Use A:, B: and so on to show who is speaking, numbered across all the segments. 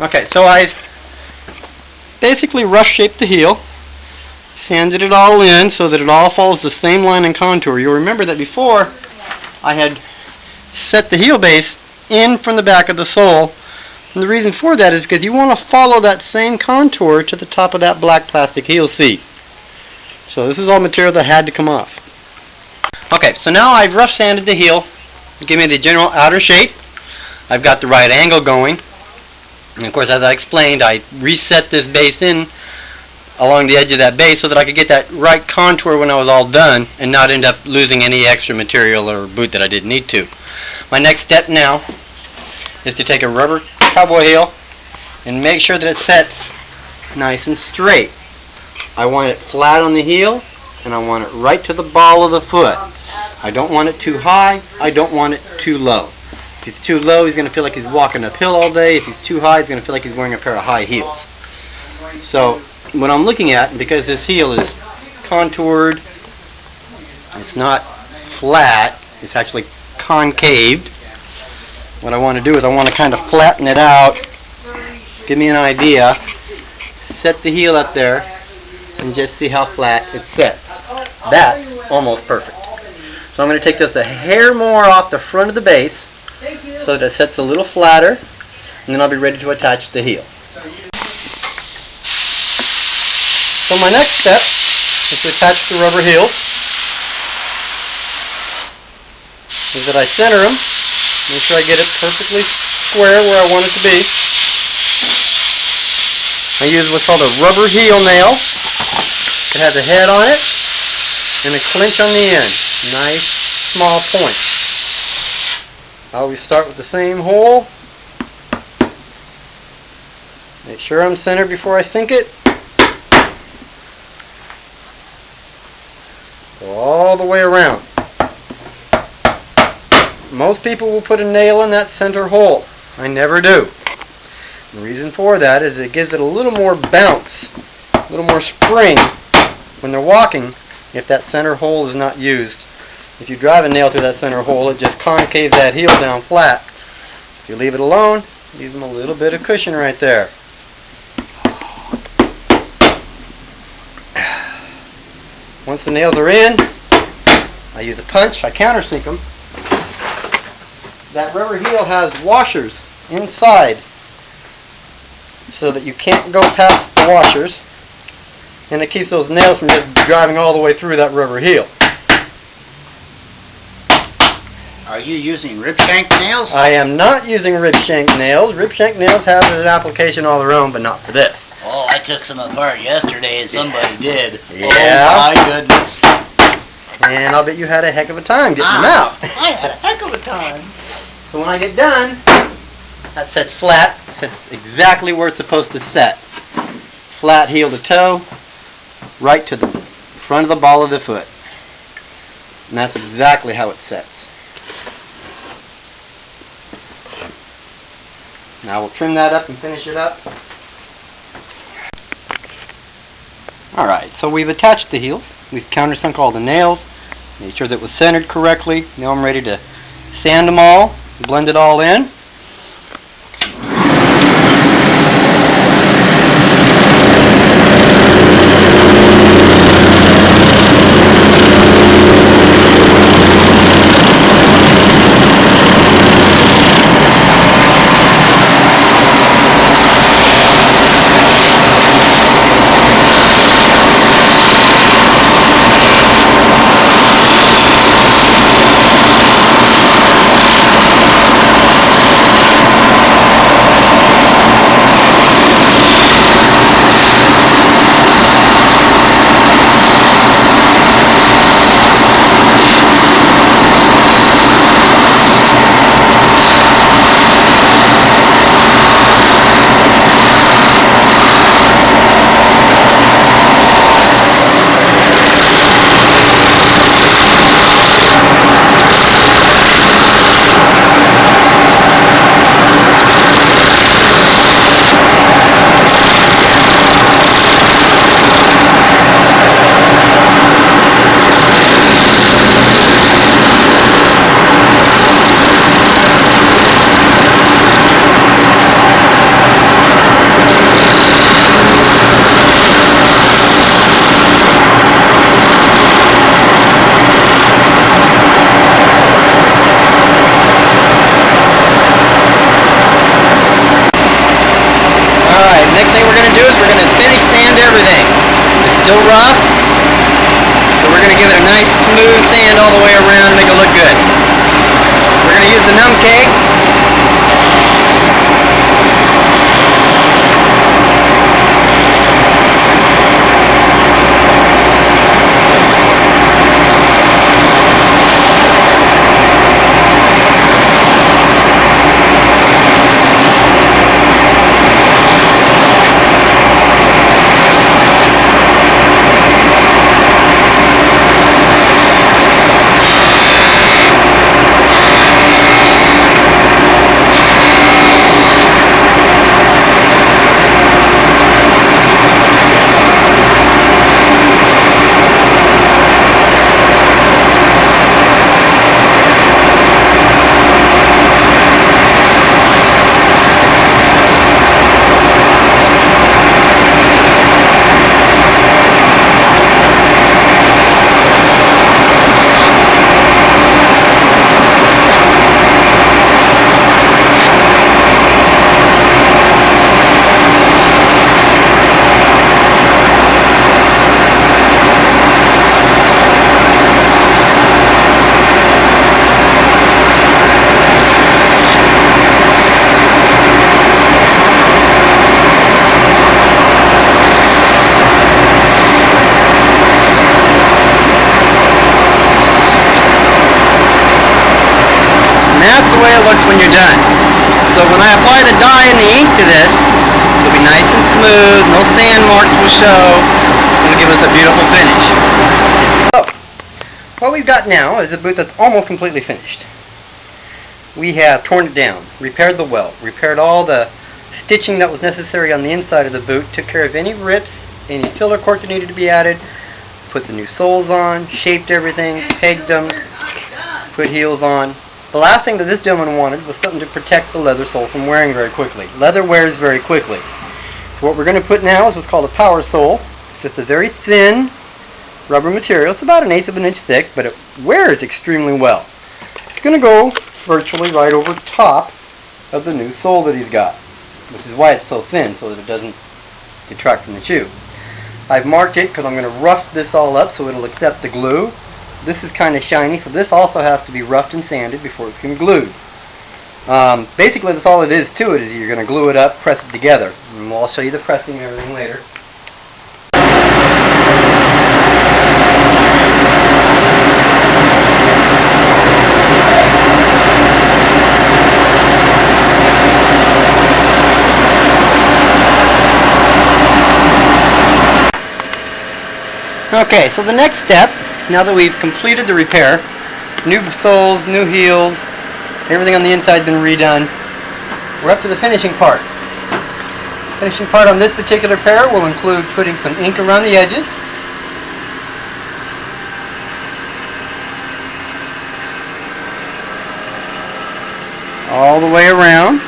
A: Okay, so I've basically rough shaped the heel, sanded it all in so that it all follows the same line and contour. You'll remember that before I had set the heel base in from the back of the sole, and the reason for that is because you want to follow that same contour to the top of that black plastic heel seat. So this is all material that had to come off. Okay, so now I've rough sanded the heel to give me the general outer shape. I've got the right angle going. And of course, as I explained, I reset this base in along the edge of that base so that I could get that right contour when I was all done and not end up losing any extra material or boot that I didn't need to. My next step now is to take a rubber cowboy heel and make sure that it sets nice and straight. I want it flat on the heel, and I want it right to the ball of the foot. I don't want it too high, I don't want it too low. If it's too low, he's going to feel like he's walking uphill all day. If he's too high, he's going to feel like he's wearing a pair of high heels. So what I'm looking at, because this heel is contoured, it's not flat, it's actually concaved, what I want to do is I want to kind of flatten it out, give me an idea, set the heel up there, and just see how flat it sets. That's almost perfect. So I'm going to take just a hair more off the front of the base so that it sets a little flatter, and then I'll be ready to attach the heel. So my next step is to attach the rubber heels. Is that I center them, make sure I get it perfectly square where I want it to be. I use what's called a rubber heel nail. It has a head on it and a clinch on the end. Nice small point. I always start with the same hole. Make sure I'm centered before I sink it. Go all the way around. Most people will put a nail in that center hole. I never do. The reason for that is it gives it a little more bounce, a little more spring when they're walking if that center hole is not used. If you drive a nail through that center hole, it just concaves that heel down flat. If you leave it alone, it leaves them a little bit of cushion right there. Once the nails are in, I use a punch, I countersink them. That rubber heel has washers inside so that you can't go past the washers, and it keeps those nails from just driving all the way through that rubber heel.
B: Are you using rib shank nails?
A: I am not using rib shank nails. Rib shank nails have an application all their own, but not for this.
B: Oh, I took some apart yesterday and somebody did.
A: Yeah.
B: Oh my goodness.
A: And I'll bet you had a heck of a time getting them out.
B: I had a heck of a time.
A: So when I get done, that sets flat, sets exactly where it's supposed to set. Flat heel to toe, right to the front of the ball of the foot. And that's exactly how it sets. Now we'll trim that up and finish it up. Alright, so we've attached the heels. We've countersunk all the nails, made sure that it was centered correctly. Now I'm ready to sand them all, blend it all in. looks when you're done. So when I apply the dye and the ink to this, it'll be nice and smooth, no sand marks will show. It'll give us a beautiful finish. So, what we've got now is a boot that's almost completely finished. We have torn it down, repaired the welt, repaired all the stitching that was necessary on the inside of the boot, took care of any rips, any filler cord that needed to be added, put the new soles on, shaped everything, pegged them, put heels on. The last thing that this gentleman wanted was something to protect the leather sole from wearing very quickly. Leather wears very quickly. So what we're going to put now is what's called a power sole. It's just a very thin rubber material. It's about 1/8 of an inch thick, but it wears extremely well. It's going to go virtually right over top of the new sole that he's got, which is why it's so thin, so that it doesn't detract from the shoe. I've marked it because I'm going to rough this all up so it'll accept the glue. This is kind of shiny, so this also has to be roughed and sanded before it can be glued. Basically, that's all it is to it, is you're going to glue it up, press it together. And I'll show you the pressing and everything later. Okay, so the next step, now that we've completed the repair, new soles, new heels, everything on the inside has been redone, we're up to the finishing part. Finishing part on this particular pair will include putting some ink around the edges, all the way around.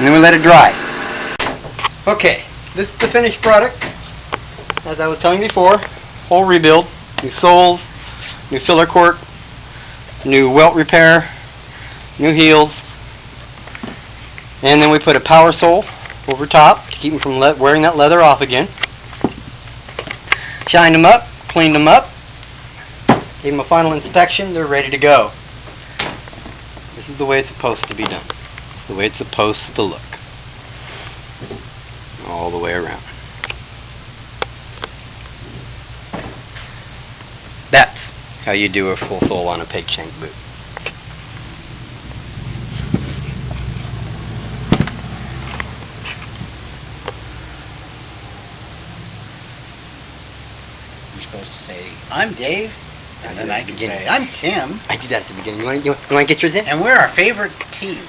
A: And then we let it dry. Okay, this is the finished product. As I was telling you before, whole rebuild, new soles, new filler cord, new welt repair, new heels, and then we put a power sole over top to keep them from wearing that leather off again. Shined them up, cleaned them up, gave them a final inspection, they're ready to go. This is the way it's supposed to be done. The way it's supposed to look. All the way around. That's how you do a full sole on a peg shank boot.
B: You're supposed to say, I'm Dave, and then I can say, I'm Tim.
A: I do that at the beginning. You want to get yours in?
B: And we're our favorite team.